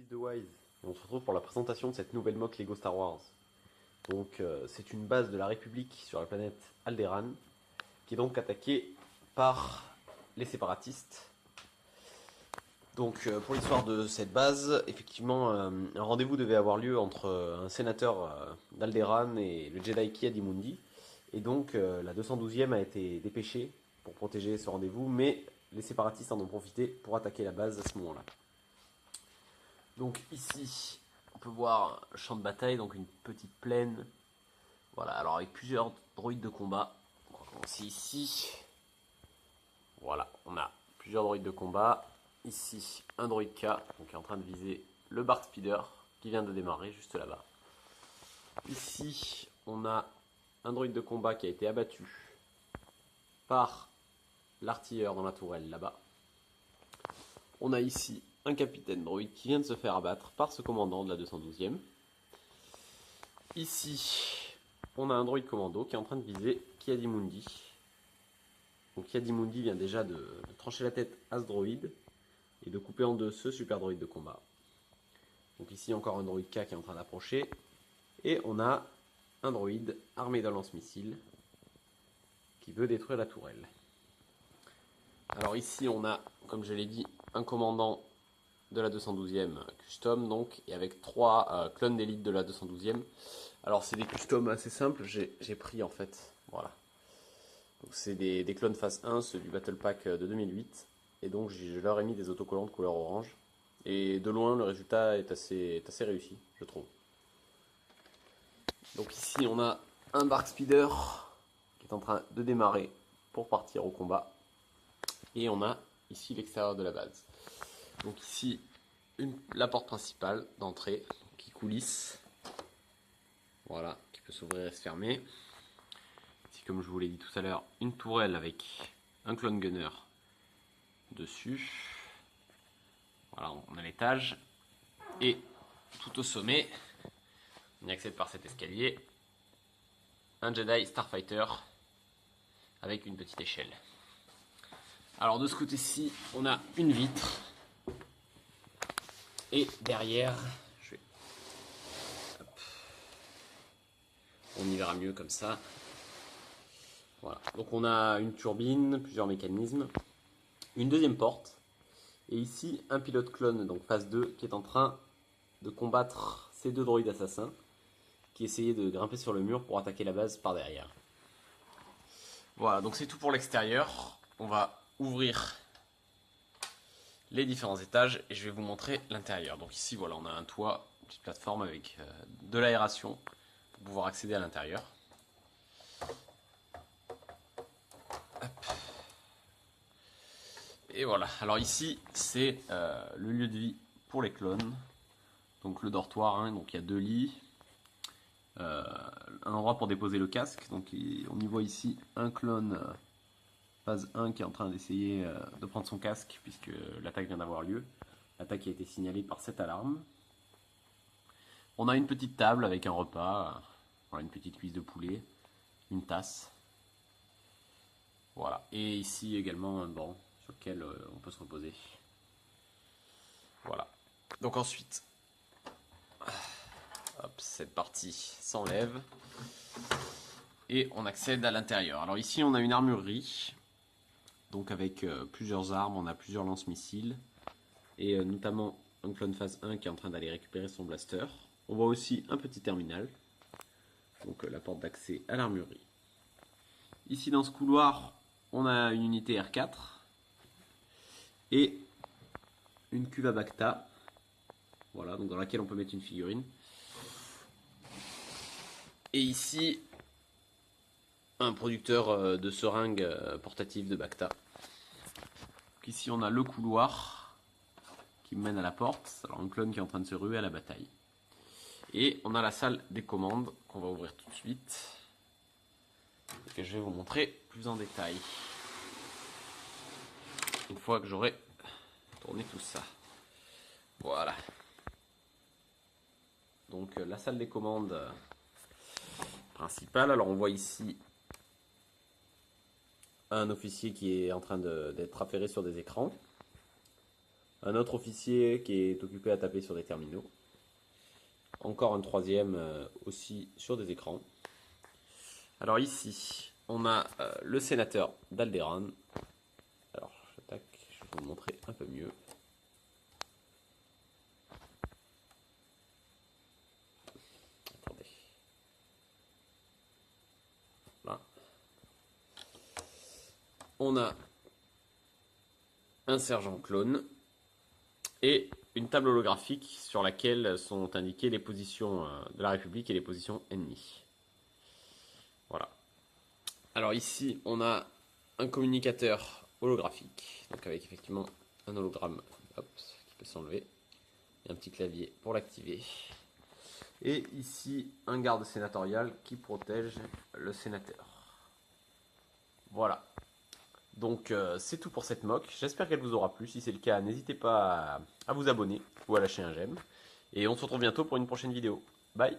Yves de Wise. On se retrouve pour la présentation de cette nouvelle mock Lego Star Wars. Donc c'est une base de la République sur la planète Alderaan, qui est donc attaquée par les séparatistes. Donc pour l'histoire de cette base, effectivement un rendez-vous devait avoir lieu entre un sénateur d'Alderaan et le Jedi Ki-Adi-Mundi. Et donc la 212e a été dépêchée pour protéger ce rendez-vous, mais les séparatistes en ont profité pour attaquer la base à ce moment-là. Donc ici, on peut voir un champ de bataille, donc une petite plaine. Voilà, alors avec plusieurs droïdes de combat. On va commencer ici. Voilà, on a plusieurs droïdes de combat. Ici, un droïde K, donc qui est en train de viser le BART Speeder, qui vient de démarrer juste là-bas. Ici, on a un droïde de combat qui a été abattu par l'artilleur dans la tourelle là-bas. On a ici un capitaine droïde qui vient de se faire abattre par ce commandant de la 212e. Ici, on a un droïde commando qui est en train de viser Ki-Adi-Mundi. Donc Ki-Adi-Mundi vient déjà de trancher la tête à ce droïde et de couper en deux ce super droïde de combat. Donc ici encore un droïde K qui est en train d'approcher. Et on a un droïde armé d'un lance-missile qui veut détruire la tourelle. Alors ici on a, comme je l'ai dit, un commandant de la 212e custom, donc, et avec trois clones d'élite de la 212e. Alors c'est des customs assez simples, j'ai pris en fait, voilà. Donc c'est des clones phase 1, ceux du Battle Pack de 2008, et donc je leur ai mis des autocollants de couleur orange. Et de loin le résultat est assez réussi, je trouve. Donc ici on a un BART Speeder qui est en train de démarrer pour partir au combat. Et on a ici l'extérieur de la base. Donc ici, la porte principale d'entrée qui coulisse. Voilà, qui peut s'ouvrir et se fermer. Ici, comme je vous l'ai dit tout à l'heure, une tourelle avec un clone gunner dessus. Voilà, on a l'étage. Et tout au sommet, on y accède par cet escalier, un Jedi Starfighter avec une petite échelle. Alors de ce côté-ci, on a une vitre. Et derrière, on y verra mieux comme ça. Voilà. Donc on a une turbine, plusieurs mécanismes, une deuxième porte, et ici un pilote clone, donc phase 2, qui est en train de combattre ces deux droïdes assassins, qui essayaient de grimper sur le mur pour attaquer la base par derrière. Voilà, donc c'est tout pour l'extérieur. On va ouvrir les différents étages et je vais vous montrer l'intérieur. Donc ici voilà, on a un toit, une petite plateforme avec de l'aération pour pouvoir accéder à l'intérieur. Et voilà, alors ici c'est le lieu de vie pour les clones. Donc le dortoir, hein, donc il y a deux lits, un endroit pour déposer le casque. Donc on y voit ici un clone phase 1 qui est en train d'essayer de prendre son casque puisque l'attaque vient d'avoir lieu. L'attaque a été signalée par cette alarme. On a une petite table avec un repas, voilà, une petite cuisse de poulet, une tasse. Voilà, et ici également un banc sur lequel on peut se reposer. Voilà. Donc ensuite, hop, cette partie s'enlève et on accède à l'intérieur. Alors ici on a une armurerie, donc avec plusieurs armes, on a plusieurs lance-missiles et notamment un clone phase 1 qui est en train d'aller récupérer son blaster. On voit aussi un petit terminal, donc la porte d'accès à l'armurerie. Ici dans ce couloir, on a une unité R4 et une cuve à Bacta, voilà, donc dans laquelle on peut mettre une figurine. Et ici, un producteur de seringues portatif de Bacta. Donc ici, on a le couloir qui mène à la porte. Alors un clone qui est en train de se ruer à la bataille. Et on a la salle des commandes qu'on va ouvrir tout de suite et que je vais vous montrer plus en détail une fois que j'aurai tourné tout ça. Voilà. Donc la salle des commandes principale. Alors on voit ici un officier qui est en train d'être affairé sur des écrans. un autre officier qui est occupé à taper sur des terminaux. Encore un troisième aussi sur des écrans. Alors ici, on a le sénateur d'Alderaan. Alors, j'attaque, je vais vous le montrer un peu mieux. Attendez. Là. On a un sergent clone et une table holographique sur laquelle sont indiquées les positions de la République et les positions ennemies. Voilà. Alors ici, on a un communicateur holographique, donc avec effectivement un hologramme qui peut s'enlever, et un petit clavier pour l'activer. Et ici, un garde sénatorial qui protège le sénateur. Voilà. Donc c'est tout pour cette mock. J'espère qu'elle vous aura plu. Si c'est le cas, n'hésitez pas à vous abonner ou à lâcher un j'aime. Et on se retrouve bientôt pour une prochaine vidéo. Bye!